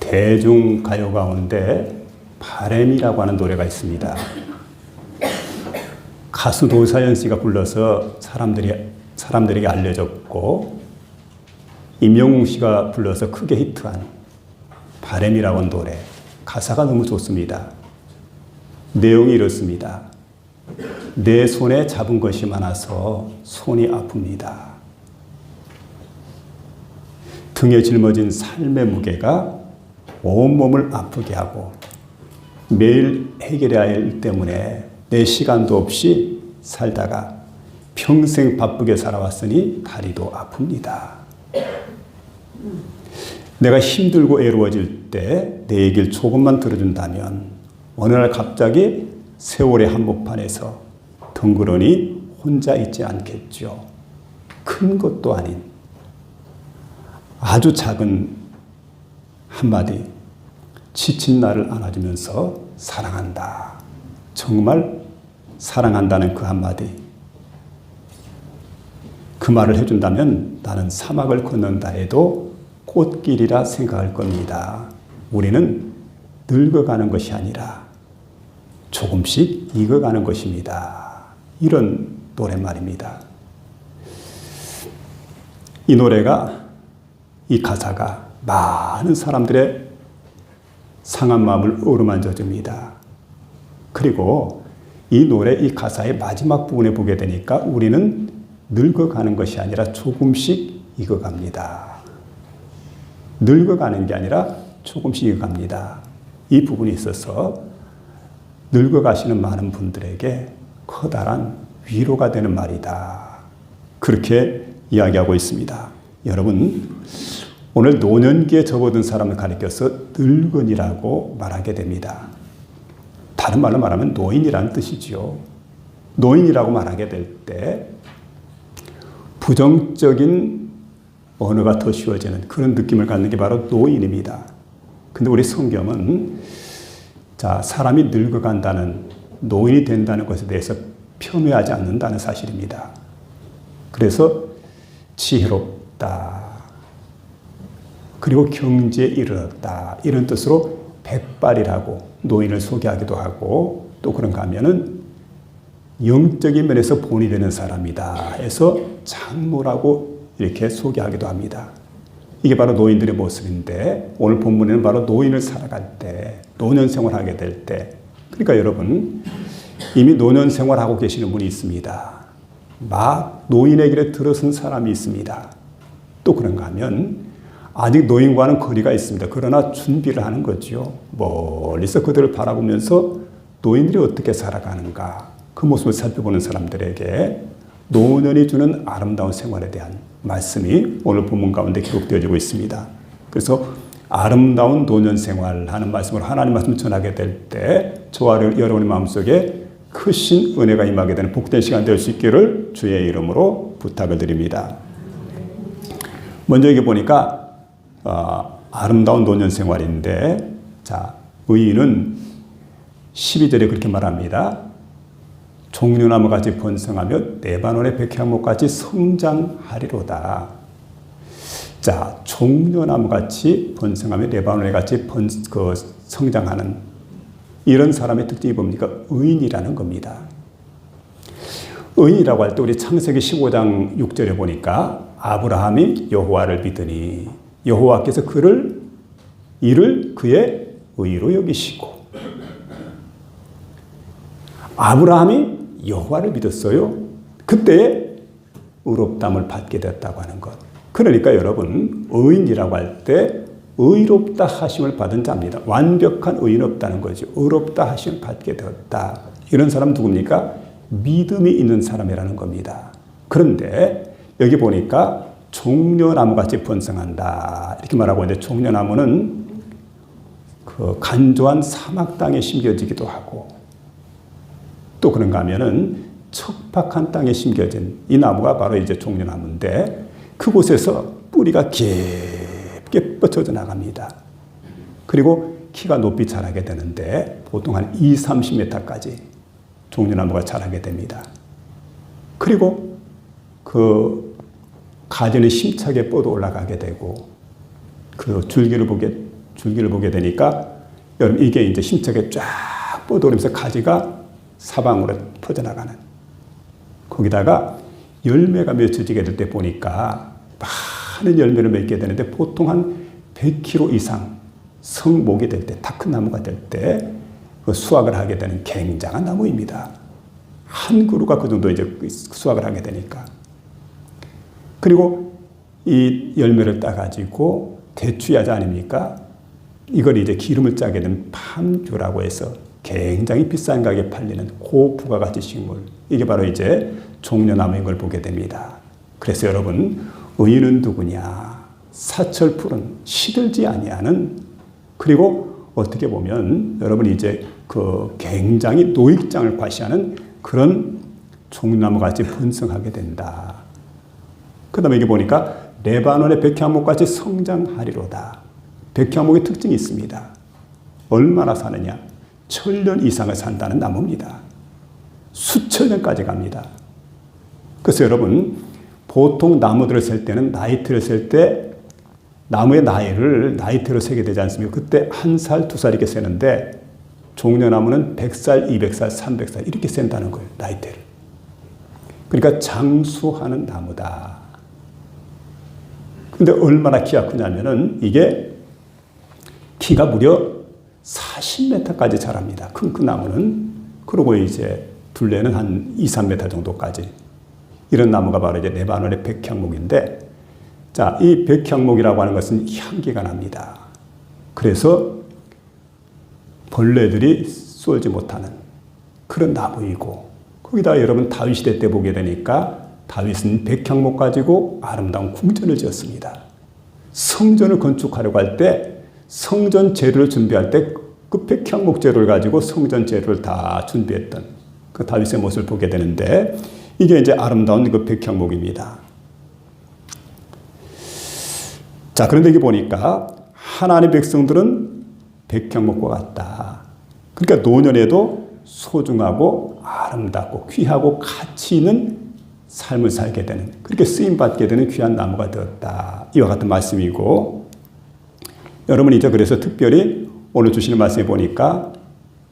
대중가요 가운데 바램이라고 하는 노래가 있습니다. 가수 노사연 씨가 불러서 사람들에게 알려졌고 임영웅 씨가 불러서 크게 히트한 바램이라고 하는 노래. 가사가 너무 좋습니다. 내용이 이렇습니다. 내 손에 잡은 것이 많아서 손이 아픕니다. 등에 짊어진 삶의 무게가 온몸을 아프게 하고 매일 해결해야 할 일 때문에 내 시간도 없이 살다가 평생 바쁘게 살아왔으니 다리도 아픕니다. 내가 힘들고 외로워질 때 내 얘기를 조금만 들어준다면 어느 날 갑자기 세월의 한복판에서 덩그러니 혼자 있지 않겠죠. 큰 것도 아닌 아주 작은 한마디, 지친 나를 안아주면서 사랑한다. 정말 사랑한다는 그 한마디. 그 말을 해준다면 나는 사막을 걷는다 해도 꽃길이라 생각할 겁니다. 우리는 늙어가는 것이 아니라 조금씩 익어가는 것입니다. 이런 노랫말입니다. 이 노래가, 이 가사가 많은 사람들의 상한 마음을 어루만져 줍니다. 그리고 이 노래, 이 가사의 마지막 부분에 보게 되니까 우리는 늙어가는 것이 아니라 조금씩 익어갑니다. 늙어가는 게 아니라 조금씩 익어갑니다. 이 부분이 있어서 늙어가시는 많은 분들에게 커다란 위로가 되는 말이다. 그렇게 이야기하고 있습니다. 여러분, 오늘 노년기에 접어든 사람을 가리켜서 늙은이라고 말하게 됩니다. 다른 말로 말하면 노인이라는 뜻이지요. 노인이라고 말하게 될 때 부정적인 언어가 더 쉬워지는 그런 느낌을 갖는 게 바로 노인입니다. 근데 우리 성경은 사람이 늙어간다는, 노인이 된다는 것에 대해서 폄훼하지 않는다는 사실입니다. 그래서 지혜롭다, 그리고 경지에 이르렀다, 이런 뜻으로 백발이라고 노인을 소개하기도 하고, 또 그런가 하면은 영적인 면에서 본이 되는 사람이다 해서 장로라고 이렇게 소개하기도 합니다. 이게 바로 노인들의 모습인데, 오늘 본문에는 바로 노인을 살아갈 때, 노년 생활하게 될 때, 그러니까 여러분 이미 노년 생활하고 계시는 분이 있습니다. 막 노인의 길에 들어선 사람이 있습니다. 또 그런가 하면 아직 노인과는 거리가 있습니다. 그러나 준비를 하는 거죠. 멀리서 그들을 바라보면서 노인들이 어떻게 살아가는가, 그 모습을 살펴보는 사람들에게 노년이 주는 아름다운 생활에 대한 말씀이 오늘 본문 가운데 기록되어지고 있습니다. 그래서 아름다운 노년 생활하는 말씀으로 하나님 말씀을 전하게 될 때 저와 여러분의 마음속에 크신 은혜가 임하게 되는 복된 시간 될 수 있기를 주의 이름으로 부탁을 드립니다. 먼저 여기 보니까 아름다운 노년 생활인데, 의인은 12절에 그렇게 말합니다. 종려나무같이 번성하며 레바논의 백향목같이 성장하리로다. 종려나무같이 번성하며 레바논에 같이 성장하는 이런 사람의 특징이 뭡니까? 의인이라는 겁니다. 의인이라고 할 때 우리 창세기 15장 6절에 보니까 아브라함이 여호와를 믿으니 여호와께서 이를 그의 의로 여기시고, 아브라함이 여호와를 믿었어요. 그때 의롭다함을 받게 되었다고 하는 것. 그러니까 여러분, 의인이라고 할 때 의롭다 하심을 받은 자입니다. 완벽한 의인 없다는 거죠. 의롭다 하심을 받게 되었다. 이런 사람 누굽니까? 믿음이 있는 사람이라는 겁니다. 그런데 여기 보니까 종려나무같이 번성한다 이렇게 말하고 있는데, 종려나무는 그 간조한 사막 땅에 심겨지기도 하고, 또 그런가 하면은 척박한 땅에 심겨진 이 나무가 바로 이제 종려나무인데, 그곳에서 뿌리가 깊게 뻗쳐져 나갑니다. 그리고 키가 높이 자라게 되는데 보통 한 20-30m까지 종려나무가 자라게 됩니다. 그리고 그 가지는 힘차게 뻗어 올라가게 되고, 그 줄기를 보게 줄기를 보게 되니까 여러분 이게 이제 힘차게 쫙 뻗어오면서 가지가 사방으로 퍼져나가는, 거기다가 열매가 맺혀지게 될 때 보니까 많은 열매를 맺게 되는데 보통 한 100kg 이상 성목이 될 때, 다 큰 나무가 될 때 그 수확을 하게 되는 굉장한 나무입니다. 한 그루가 그 정도 이제 수확을 하게 되니까. 그리고 이 열매를 따가지고 대추야자 아닙니까? 이걸 이제 기름을 짜게 된 팜주라고 해서 굉장히 비싼 가격에 팔리는 고부가가치 식물. 이게 바로 이제 종려나무인 걸 보게 됩니다. 그래서 여러분, 의인은 누구냐? 사철풀은 시들지 아니하는, 그리고 어떻게 보면 여러분 이제 그 굉장히 노익장을 과시하는 그런 종려나무 같이 번성하게 된다. 그 다음에 여기 보니까 레바논의 백향목같이 성장하리로다. 백향목의 특징이 있습니다. 얼마나 사느냐? 1000년 이상을 산다는 나무입니다. 수천 년까지 갑니다. 그래서 여러분, 보통 나무들을 셀 때는 나이테를 셀 때 나무의 나이를 나이테로 세게 되지 않습니까? 그때 1살, 2살 이렇게 세는데 종려나무는 100살, 200살, 300살 이렇게 센다는 거예요. 나이테를. 그러니까 장수하는 나무다. 근데 얼마나 키가 크냐면은 이게 키가 무려 40m까지 자랍니다. 큰 나무는. 그리고 이제 둘레는 한 2, 3m 정도까지. 이런 나무가 바로 이제 레바논의 백향목인데, 자, 이 백향목이라고 하는 것은 향기가 납니다. 그래서 벌레들이 쏠지 못하는 그런 나무이고, 거기다 여러분 다윗 시대 때 보게 되니까 다윗은 백향목 가지고 아름다운 궁전을 지었습니다. 성전을 건축하려고 할 때 성전 재료를 준비할 때 그 백향목 재료를 가지고 성전 재료를 다 준비했던 그 다윗의 모습을 보게 되는데, 이게 이제 아름다운 그 백향목입니다. 자, 그런데 여기 보니까 하나님의 백성들은 백향목과 같다. 그러니까 노년에도 소중하고 아름답고 귀하고 가치 있는 삶을 살게 되는, 그렇게 쓰임받게 되는 귀한 나무가 되었다. 이와 같은 말씀이고, 여러분 이제 그래서 특별히 오늘 주시는 말씀에 보니까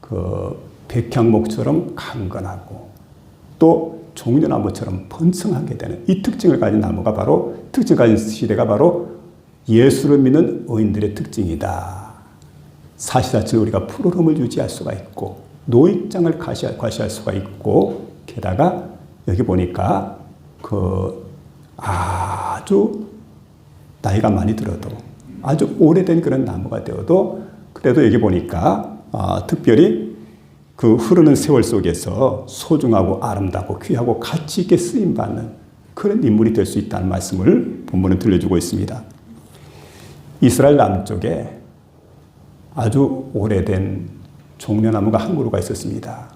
그 백향목처럼 강건하고 또 종려나무처럼 번성하게 되는 이 특징을 가진 나무가 바로, 특징을 가진 시대가 바로 예수를 믿는 의인들의 특징이다. 사시사철 우리가 푸르름을 유지할 수가 있고 노익장을 과시할 수가 있고, 게다가 여기 보니까 그 아주 나이가 많이 들어도 아주 오래된 그런 나무가 되어도 그래도 여기 보니까 특별히 그 흐르는 세월 속에서 소중하고 아름답고 귀하고 가치 있게 쓰임받는 그런 인물이 될 수 있다는 말씀을 본문은 들려주고 있습니다. 이스라엘 남쪽에 아주 오래된 종려나무가 한 그루가 있었습니다.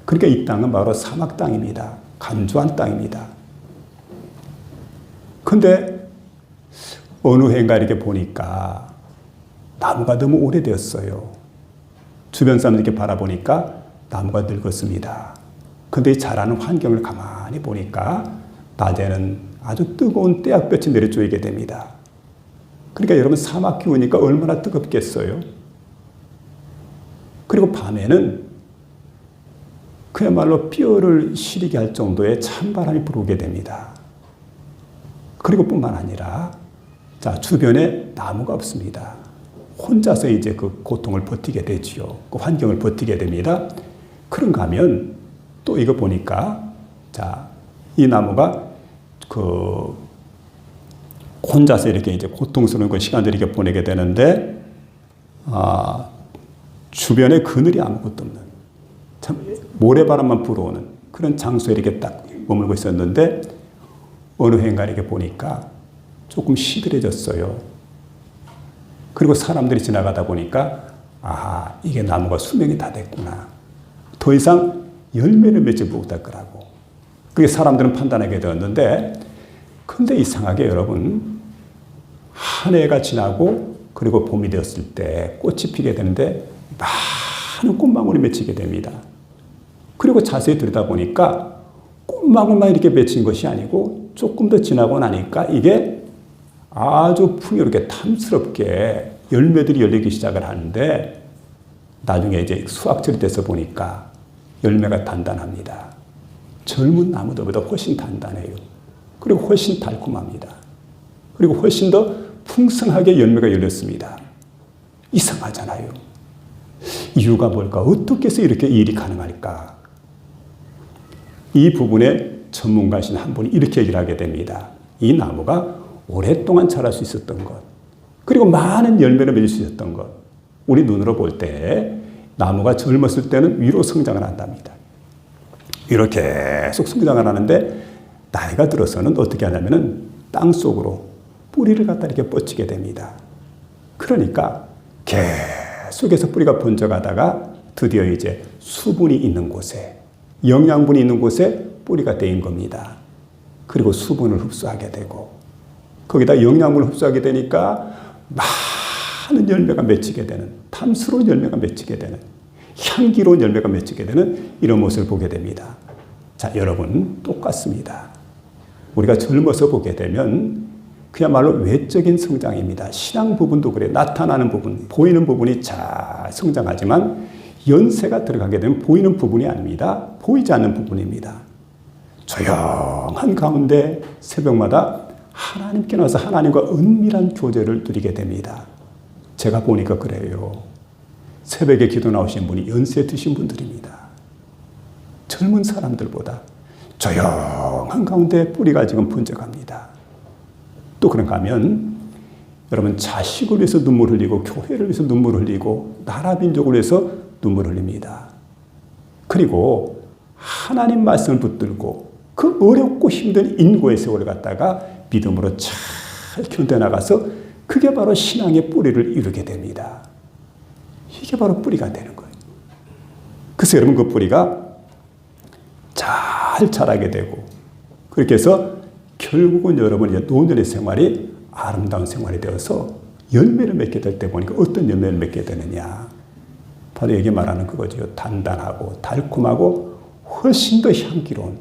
그러니까 이 땅은 바로 사막 땅입니다. 간조한 땅입니다. 근데 어느 해인가 이렇게 보니까 나무가 너무 오래되었어요. 주변 사람들이 바라보니까 나무가 늙었습니다. 근데 자라는 환경을 가만히 보니까 낮에는 아주 뜨거운 떼약볕이 내려쬐게 됩니다. 그러니까 여러분 사막 기후니까 얼마나 뜨겁겠어요. 그리고 밤에는 그야말로 뼈를 시리게 할 정도의 찬바람이 불어오게 됩니다. 그리고 뿐만 아니라 자, 주변에 나무가 없습니다. 혼자서 이제 그 고통을 버티게 되지요. 그 환경을 버티게 됩니다. 그런가 하면 또 이거 보니까 자, 이 나무가 그 혼자서 이렇게 이제 고통스러운 그 시간들을 이렇게 보내게 되는데, 주변에 그늘이 아무것도 없는 참 모래바람만 불어오는 그런 장소에 이렇게 딱 머물고 있었는데, 어느 해인가 이렇게 보니까 조금 시들해졌어요. 그리고 사람들이 지나가다 보니까 이게 나무가 수명이 다 됐구나. 더 이상 열매를 맺지 못할 거라고. 그게 사람들은 판단하게 되었는데, 근데 이상하게 여러분, 한 해가 지나고 그리고 봄이 되었을 때 꽃이 피게 되는데 많은 꽃망울이 맺히게 됩니다. 그리고 자세히 들여다보니까 꽃망울만 이렇게 맺힌 것이 아니고 조금 더 지나고 나니까 이게 아주 풍요롭게 탐스럽게 열매들이 열리기 시작을 하는데 나중에 이제 수확철이 돼서 보니까 열매가 단단합니다. 젊은 나무들보다 훨씬 단단해요. 그리고 훨씬 달콤합니다. 그리고 훨씬 더 풍성하게 열매가 열렸습니다. 이상하잖아요. 이유가 뭘까? 어떻게 해서 이렇게 일이 가능할까? 이 부분에 전문가이신 한 분이 이렇게 얘기를 하게 됩니다. 이 나무가 오랫동안 자랄 수 있었던 것, 그리고 많은 열매를 맺을 수 있었던 것, 우리 눈으로 볼 때 나무가 젊었을 때는 위로 성장을 한답니다. 위로 계속 성장을 하는데 나이가 들어서는 어떻게 하냐면은 땅 속으로 뿌리를 갖다 이렇게 뻗치게 됩니다. 그러니까 계속해서 뿌리가 번져가다가 드디어 이제 수분이 있는 곳에, 영양분이 있는 곳에 뿌리가 대인 겁니다. 그리고 수분을 흡수하게 되고 거기다 영양분을 흡수하게 되니까 많은 열매가 맺히게 되는, 탐스러운 열매가 맺히게 되는, 향기로운 열매가 맺히게 되는 이런 모습을 보게 됩니다. 자, 여러분 똑같습니다. 우리가 젊어서 보게 되면 그야말로 외적인 성장입니다. 신앙 부분도 그래요. 나타나는 부분, 보이는 부분이 잘 성장하지만 연세가 들어가게 되면 보이는 부분이 아닙니다. 보이지 않는 부분입니다. 조용한 가운데 새벽마다 하나님께 나와서 하나님과 은밀한 교제를 누리게 됩니다. 제가 보니까 그래요. 새벽에 기도 나오신 분이 연세 드신 분들입니다. 젊은 사람들보다 조용한 가운데 뿌리가 지금 번져갑니다. 또 그런가 하면 여러분 자식을 위해서 눈물 흘리고 교회를 위해서 눈물 흘리고 나라 민족을 위해서 눈물 흘립니다. 그리고 하나님 말씀을 붙들고 그 어렵고 힘든 인고의 세월을 갖다가 믿음으로 잘 견뎌나가서 그게 바로 신앙의 뿌리를 이루게 됩니다. 이게 바로 뿌리가 되는 거예요. 그래서 여러분 그 뿌리가 잘 자라게 되고 그렇게 해서 결국은 여러분 이제 노년의 생활이 아름다운 생활이 되어서 열매를 맺게 될 때 보니까 어떤 열매를 맺게 되느냐. 바로 여기 말하는 그거죠. 단단하고 달콤하고 훨씬 더 향기로운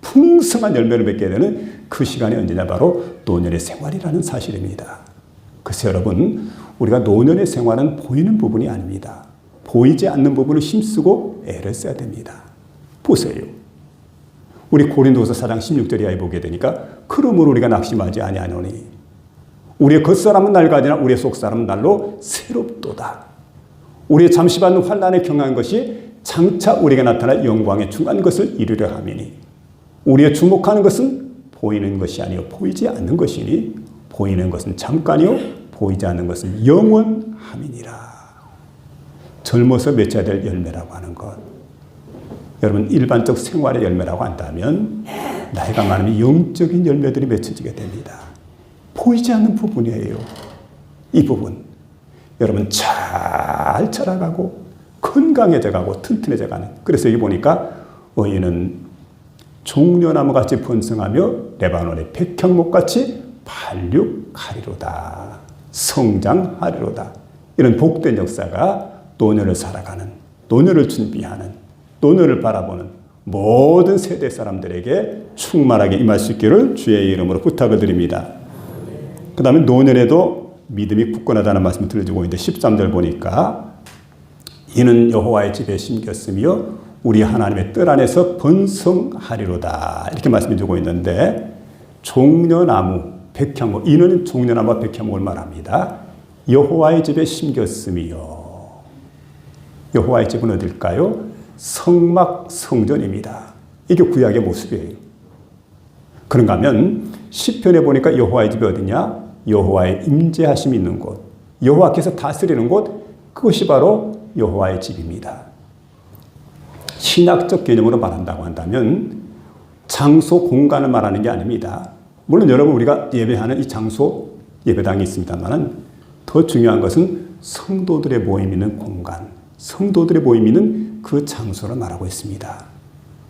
풍성한 열매를 맺게 되는 그 시간이 언제냐. 바로 노년의 생활이라는 사실입니다. 그래서 여러분 우리가 노년의 생활은 보이는 부분이 아닙니다. 보이지 않는 부분을 힘쓰고 애를 써야 됩니다. 보세요. 우리 고린도서 4장 16절 이하에 보게 되니까 그러므로 우리가 낙심하지 아니하노니 우리의 겉사람은 낡아지나 우리의 속사람은 날로 새롭도다. 우리의 잠시 받는 환난에 경한 것이 장차 우리에게 나타날 영광의 중한 것을 이루려 함이니 우리의 주목하는 것은 보이는 것이 아니요 보이지 않는 것이니 보이는 것은 잠깐이요 보이지 않는 것은 영원함이니라. 젊어서 맺어야 될 열매라고 하는 것, 여러분 일반적 생활의 열매라고 한다면 나이가 많으면 영적인 열매들이 맺혀지게 됩니다. 보이지 않는 부분이에요. 이 부분 여러분 잘 자라가고 건강해져가고 튼튼해져가는. 그래서 여기 보니까 의인은 종려나무같이 번성하며 레바논의 백향목같이 발육하리로다. 성장하리로다. 이런 복된 역사가 노년을 살아가는, 노년을 준비하는, 노년을 바라보는 모든 세대 사람들에게 충만하게 임할 수 있기를 주의 이름으로 부탁을 드립니다. 그 다음에 노년에도 믿음이 굳건하다는 말씀을 들려주고 있는데 13절 보니까 이는 여호와의 집에 심겼으며 우리 하나님의 뜰 안에서 번성하리로다. 이렇게 말씀해 주고 있는데 종려나무, 백향목, 이는 종려나무와 백향목을 말합니다. 여호와의 집에 심겼으며 여호와의 집은 어딜까요? 성막 성전입니다. 이게 구약의 모습이에요. 그런가 하면 시편에 보니까 여호와의 집이 어디냐? 여호와의 임재하심이 있는 곳, 여호와께서 다스리는 곳, 그것이 바로 여호와의 집입니다. 신학적 개념으로 말한다고 한다면 장소, 공간을 말하는 게 아닙니다. 물론 여러분 우리가 예배하는 이 장소, 예배당이 있습니다만 더 중요한 것은 성도들의 모임 있는 공간, 성도들의 모임 있는 그 장소를 말하고 있습니다.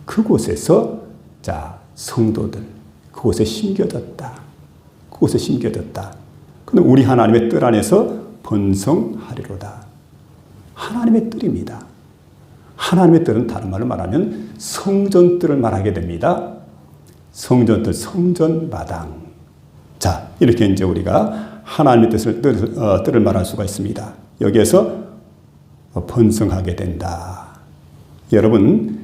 그곳에서 자 성도들 그곳에 심겨졌다. 그곳에 심겨졌다. 그럼 우리 하나님의 뜰 안에서 번성하리로다. 하나님의 뜰입니다. 하나님의 뜰은 다른 말로 말하면 성전뜰을 말하게 됩니다. 성전뜰, 성전마당. 자, 이렇게 이제 우리가 하나님의 뜻을 말할 수가 있습니다. 여기에서 번성하게 된다. 여러분,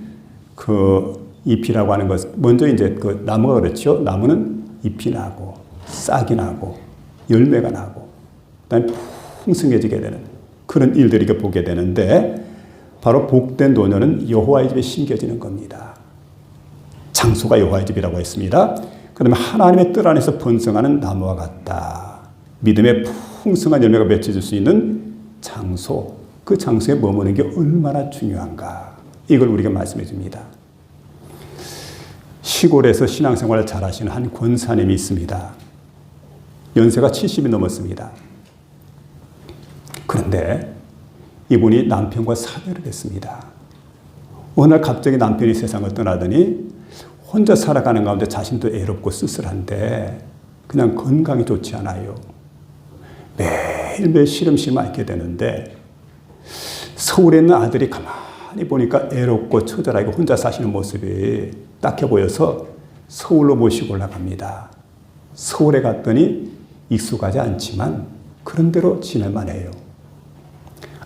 그 잎이라고 하는 것, 먼저 이제 그 나무가 그렇죠. 나무는 잎이 나고, 싹이 나고, 열매가 나고, 그다음에 풍성해지게 되는 그런 일들을 보게 되는데, 바로 복된 노년은 여호와의 집에 심겨지는 겁니다. 장소가 여호와의 집이라고 했습니다. 그 다음에 하나님의 뜰 안에서 번성하는 나무와 같다. 믿음의 풍성한 열매가 맺혀질 수 있는 장소, 그 장소에 머무는 게 얼마나 중요한가. 이걸 우리가 말씀해 줍니다. 시골에서 신앙생활을 잘하시는 한 권사님이 있습니다. 연세가 70이 넘었습니다. 그런데 이분이 남편과 사별을 했습니다. 어느 날 갑자기 남편이 세상을 떠나더니 혼자 살아가는 가운데 자신도 애롭고 쓸쓸한데 그냥 건강이 좋지 않아요. 매일매일 시름시름 앓게 되는데 서울에 있는 아들이 가만히 보니까 애롭고 처절하게 혼자 사시는 모습이 딱해 보여서 서울로 모시고 올라갑니다. 서울에 갔더니 익숙하지 않지만 그런 대로 지낼만 해요.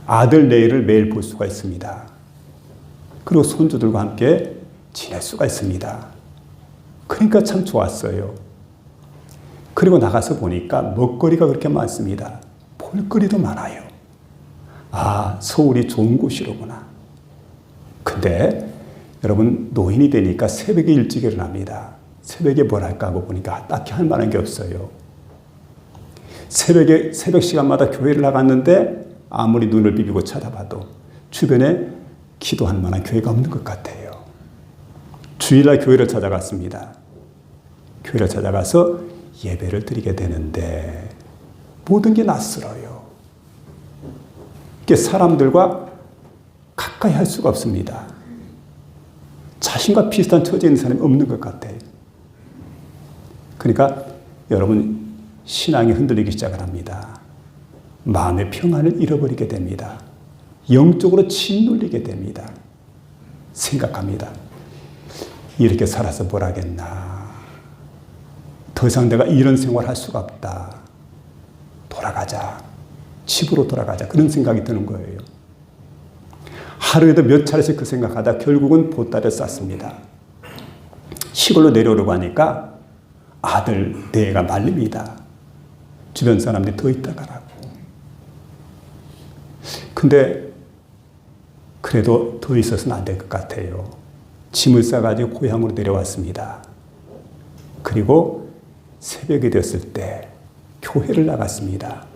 아들 내일을 매일 볼 수가 있습니다. 그리고 손주들과 함께 지낼 수가 있습니다. 그러니까 참 좋았어요. 그리고 나가서 보니까 먹거리가 그렇게 많습니다. 볼거리도 많아요. 아, 서울이 좋은 곳이로구나. 근데 여러분, 노인이 되니까 새벽에 일찍 일어납니다. 새벽에 뭘 할까 하고 보니까 딱히 할 만한 게 없어요. 새벽 시간마다 교회를 나갔는데 아무리 눈을 비비고 쳐다봐도 주변에 기도할 만한 교회가 없는 것 같아요. 주일날 교회를 찾아갔습니다. 교회를 찾아가서 예배를 드리게 되는데 모든 게 낯설어요. 이게 사람들과 가까이 할 수가 없습니다. 자신과 비슷한 처지에 있는 사람이 없는 것 같아요. 그러니까 여러분, 신앙이 흔들리기 시작을 합니다. 마음의 평안을 잃어버리게 됩니다. 영적으로 짓눌리게 됩니다. 생각합니다. 이렇게 살아서 뭘 하겠나. 더 이상 내가 이런 생활을 할 수가 없다. 돌아가자. 집으로 돌아가자. 그런 생각이 드는 거예요. 하루에도 몇 차례씩 그 생각하다 결국은 보따리를 쌌습니다. 시골로 내려오려고 하니까 아들 네 애가 말립니다. 주변 사람들이 더 있다 가라고. 근데 그래도 더 있어서는 안 될 것 같아요. 짐을 싸가지고 고향으로 내려왔습니다. 그리고 새벽이 됐을 때 교회를 나갔습니다.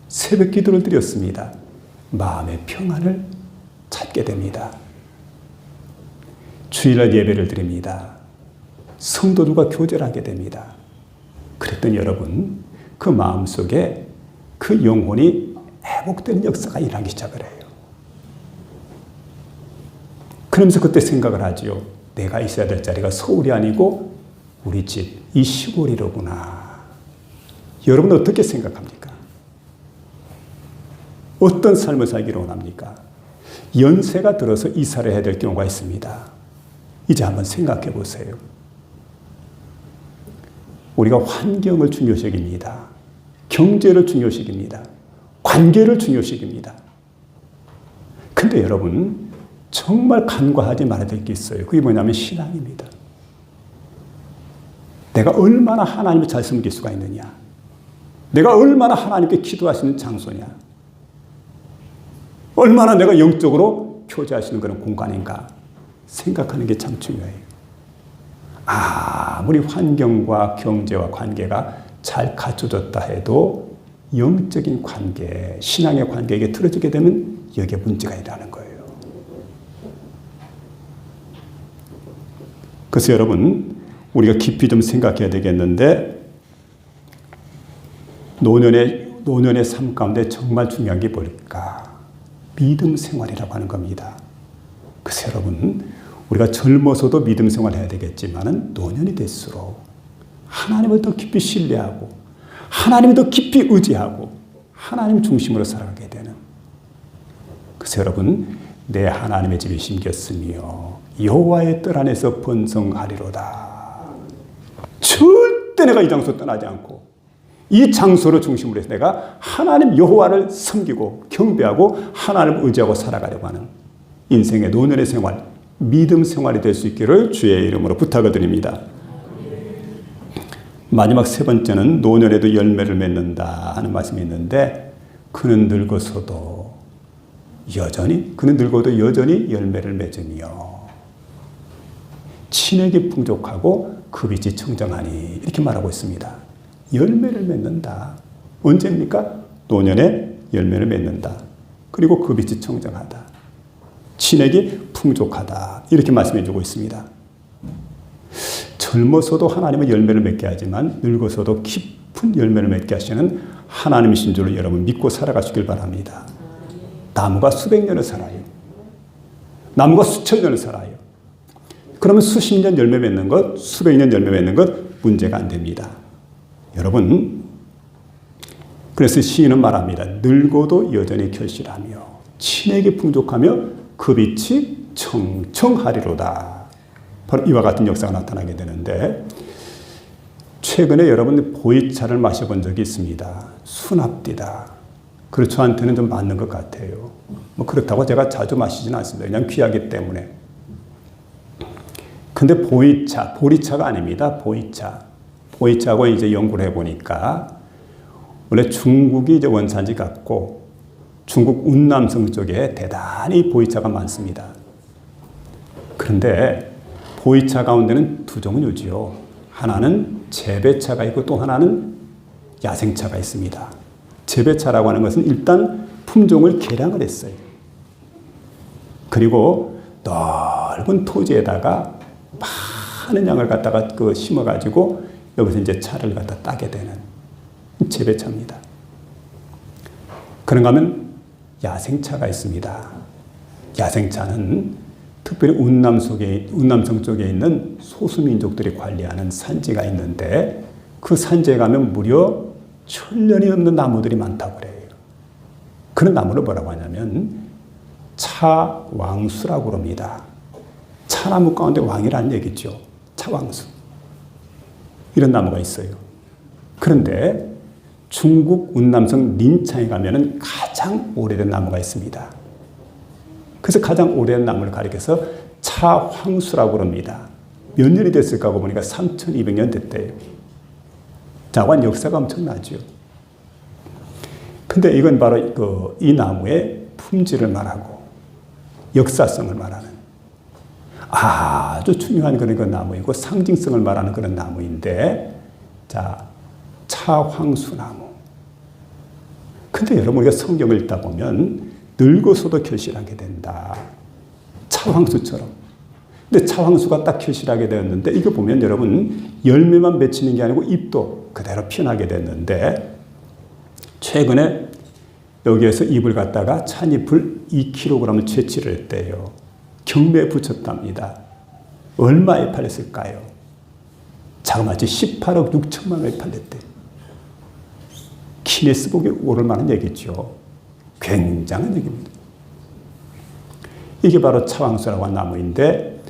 새벽 기도를 드렸습니다. 마음의 평안을 찾게 됩니다. 주일날 예배를 드립니다. 성도들과 교제를 하게 됩니다. 그랬더니 여러분, 그 마음속에 그 영혼이 회복되는 역사가 일어나기 시작을 해요. 그러면서 그때 생각을 하지요. 내가 있어야 될 자리가 서울이 아니고 우리 집, 이 시골이로구나. 여러분은 어떻게 생각합니까? 어떤 삶을 살기를 원합니까? 연세가 들어서 이사를 해야 될 경우가 있습니다. 이제 한번 생각해 보세요. 우리가 환경을 중요시합니다. 경제를 중요시합니다. 관계를 중요시합니다. 근데 여러분, 정말 간과하지 말아야 될 게 있어요. 그게 뭐냐면 신앙입니다. 내가 얼마나 하나님을 잘 섬길 수가 있느냐. 내가 얼마나 하나님께 기도할 수 있는 장소냐. 얼마나 내가 영적으로 교제할 수 있는 그런 공간인가 생각하는 게 참 중요해요. 아무리 환경과 경제와 관계가 잘 갖춰졌다 해도 영적인 관계, 신앙의 관계에게 틀어지게 되면 여기에 문제가 일어나는 거예요. 그래서 여러분, 우리가 깊이 좀 생각해야 되겠는데, 노년의 삶 가운데 정말 중요한 게 뭘까? 믿음 생활이라고 하는 겁니다. 그래서 여러분, 우리가 젊어서도 믿음 생활을 해야 되겠지만은 노년이 될수록 하나님을 더 깊이 신뢰하고 하나님을 더 깊이 의지하고 하나님 중심으로 살아가게 되는. 그래서 여러분, 내 하나님의 집이 심겼으며 여호와의 뜰 안에서 번성하리로다. 절대 내가 이 장소 떠나지 않고 이 장소를 중심으로 해서 내가 하나님 여호와를 섬기고 경배하고 하나님을 의지하고 살아가려고 하는 인생의 노년의 생활, 믿음 생활이 될 수 있기를 주의 이름으로 부탁을 드립니다. 마지막 세 번째는 노년에도 열매를 맺는다 하는 말씀이 있는데 그는 늙어도 여전히 열매를 맺으며 친액이 풍족하고 그 빛이 청정하니 이렇게 말하고 있습니다. 열매를 맺는다. 언제입니까? 노년에 열매를 맺는다. 그리고 그 빛이 청정하다. 친액이 풍족하다. 이렇게 말씀해 주고 있습니다. 젊어서도 하나님은 열매를 맺게 하지만 늙어서도 깊은 열매를 맺게 하시는 하나님이신 줄을 여러분 믿고 살아가시길 바랍니다. 나무가 수백 년을 살아요. 나무가 수천 년을 살아요. 그러면 수십 년 열매 맺는 것, 수백 년 열매 맺는 것 문제가 안 됩니다. 여러분, 그래서 시인은 말합니다. 늙어도 여전히 결실하며 친액이 풍족하며 그 빛이 청청하리로다. 바로 이와 같은 역사가 나타나게 되는데 최근에 여러분 보이차를 마셔본 적이 있습니다. 수납디다. 그리고 저한테는 좀 맞는 것 같아요. 뭐 그렇다고 제가 자주 마시지는 않습니다. 그냥 귀하기 때문에. 근데 보리차가 아닙니다. 보이차하고 이제 연구를 해보니까 원래 중국이 이제 원산지 같고 중국 운남성 쪽에 대단히 보이차가 많습니다. 그런데 보이차 가운데는 두 종류지요. 하나는 재배차가 있고 또 하나는 야생차가 있습니다. 재배차라고 하는 것은 일단 품종을 개량을 했어요. 그리고 넓은 토지에다가 많은 양을 갖다가 심어가지고 여기서 이제 차를 갖다 따게 되는 재배차입니다. 그런가 하면 야생차가 있습니다. 야생차는 특별히 운남성 쪽에 있는 소수민족들이 관리하는 산지가 있는데 그 산지에 가면 무려 천년이 넘는 나무들이 많다고 그래요. 그런 나무를 뭐라고 하냐면 차왕수라고 그럽니다. 차나무 가운데 왕이라는 얘기죠. 차왕수. 이런 나무가 있어요. 그런데 중국 운남성 린창에 가면은 가장 오래된 나무가 있습니다. 그래서 가장 오래된 나무를 가리켜서 차황수라고 그럽니다. 몇 년이 됐을까 하고 보니까 3200년 됐대요. 자관 역사가 엄청나죠. 근데 이건 바로 이 나무의 품질을 말하고 역사성을 말하는 아주 중요한 그런 나무이고 상징성을 말하는 그런 나무인데, 자, 차황수나무. 근데 여러분 우리가 성경을 읽다 보면 늙어서도 결실하게 된다. 차황수처럼. 근데 차황수가 딱 결실하게 되었는데 이거 보면 여러분 열매만 맺히는 게 아니고 잎도 그대로 피어나게 됐는데 최근에 여기에서 잎을 갖다가 찻잎을 2kg을 채취를 했대요. 경매에 붙였답니다. 얼마에 팔렸을까요? 자그마치 18억 6천만 원에 팔렸대요. 기네스북에 오를 만한 얘기죠. 굉장한 얘기입니다. 이게 바로 차황수라고 한 나무인데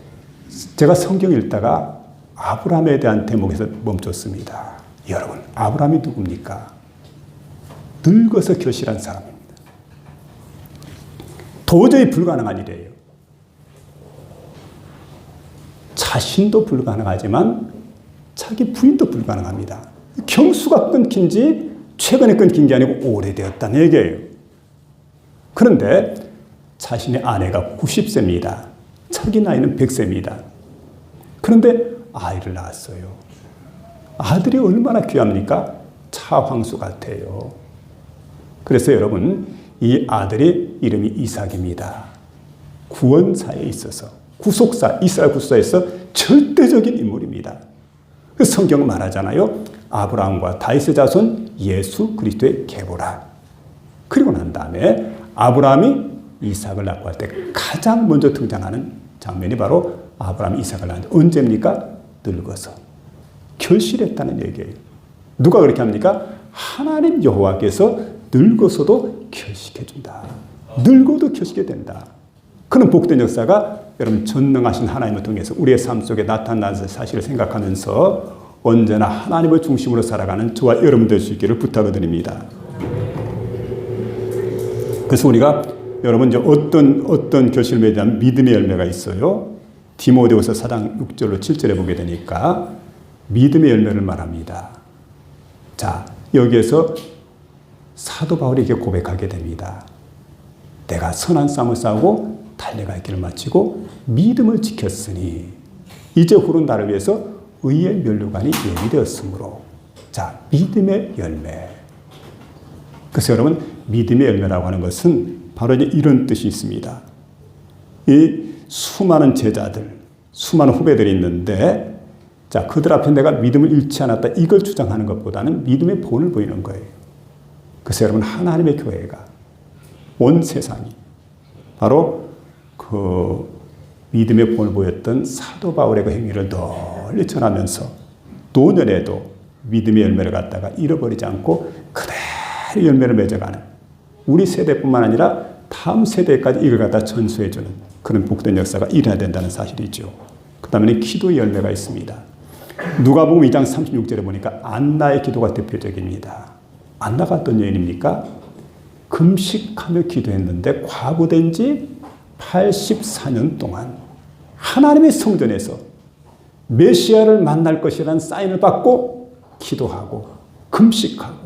제가 성경 읽다가 아브라함에 대한 대목에서 멈췄습니다. 여러분, 아브라함이 누굽니까? 늙어서 결실한 사람입니다. 도저히 불가능한 일이에요. 자신도 불가능하지만 자기 부인도 불가능합니다. 경수가 끊긴 지 최근에 끊긴 게 아니고 오래되었다는 얘기예요. 그런데 자신의 아내가 90세입니다. 자기 나이는 100세입니다. 그런데 아이를 낳았어요. 아들이 얼마나 귀합니까? 차황수 같아요. 그래서 여러분, 이 아들의 이름이 이삭입니다. 구원사에 있어서, 구속사, 이스라엘 구속사에서 절대적인 인물입니다. 그래서 성경은 말하잖아요. 아브라함과 다윗의 자손 예수 그리스도의 계보라. 그리고 난 다음에 아브라함이 이삭을 낳고 할 때 가장 먼저 등장하는 장면이 바로 아브라함이 이삭을 낳는 언제입니까? 늙어서. 결실했다는 얘기예요. 누가 그렇게 합니까? 하나님 여호와께서 늙어서도 결식해준다. 늙어도 결식이 된다. 그런 복된 역사가 여러분 전능하신 하나님을 통해서 우리의 삶 속에 나타나는 사실을 생각하면서 언제나 하나님을 중심으로 살아가는 저와 여러분 될 수 있기를 부탁을 드립니다. 그래서 우리가 여러분 이제 어떤 결실을 맺으면 믿음의 열매가 있어요. 디모데후서 4장 6절로 7절에 보게 되니까 믿음의 열매를 말합니다. 자, 여기에서 사도 바울이 이렇게 고백하게 됩니다. 내가 선한 싸움을 싸우고 달려갈 길을 마치고 믿음을 지켰으니 이제 후로 나를 위해서 의의 면류관이 예비되었으므로. 자, 믿음의 열매. 그래서 여러분, 믿음의 열매라고 하는 것은 바로 이제 이런 뜻이 있습니다. 이 수많은 제자들, 수많은 후배들이 있는데, 자, 그들 앞에 내가 믿음을 잃지 않았다, 이걸 주장하는 것보다는 믿음의 본을 보이는 거예요. 그래서 여러분, 하나님의 교회가, 온 세상이 바로 그 믿음의 본을 보였던 사도 바울의 그 행위를 널리 전하면서 노년에도 믿음의 열매를 갖다가 잃어버리지 않고 그대로 열매를 맺어가는, 우리 세대뿐만 아니라 다음 세대까지 이걸 갖다 전수해주는 그런 복된 역사가 일어나야 된다는 사실이죠. 그 다음에 기도의 열매가 있습니다. 누가복음 2장 36절에 보니까 안나의 기도가 대표적입니다. 안나가 어떤 여인입니까? 금식하며 기도했는데 과부된 지 84년 동안 하나님의 성전에서 메시아를 만날 것이라는 사인을 받고 기도하고 금식하고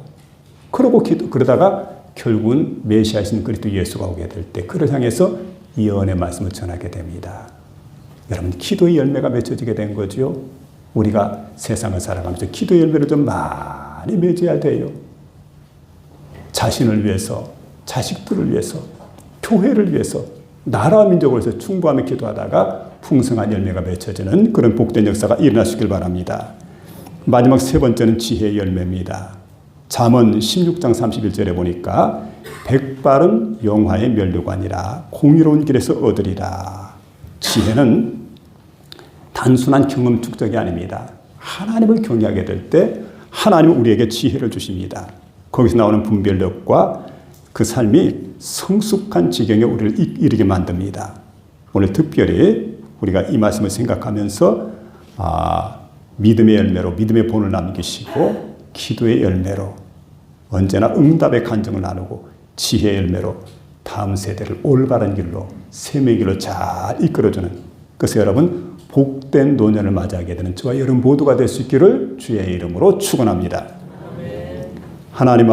그러다가 결국은 메시아이신 그리스도 예수가 오게 될 때 그를 향해서 예언의 말씀을 전하게 됩니다. 여러분, 기도의 열매가 맺혀지게 된 거죠. 우리가 세상을 살아가면서 기도의 열매를 좀 많이 맺어야 돼요. 자신을 위해서, 자식들을 위해서, 교회를 위해서, 나라와 민족을 위해서 충고하며 기도하다가 풍성한 열매가 맺혀지는 그런 복된 역사가 일어나시길 바랍니다. 마지막 세 번째는 지혜의 열매입니다. 잠언 16장 31절에 보니까 백발은 영화의 면류관이라 공의로운 길에서 얻으리라. 지혜는 단순한 경험 축적이 아닙니다. 하나님을 경외하게 될 때 하나님은 우리에게 지혜를 주십니다. 거기서 나오는 분별력과 그 삶이 성숙한 지경에 우리를 이르게 만듭니다. 오늘 특별히 우리가 이 말씀을 생각하면서 믿음의 열매로 믿음의 본을 남기시고 기도의 열매로 언제나 응답의 간증을 나누고 지혜의 열매로 다음 세대를 올바른 길로 생명의 길로 잘 이끌어주는, 그래서 여러분 복된 노년을 맞이하게 되는 저와 여러분 모두가 될 수 있기를 주의 이름으로 축원합니다. 하나님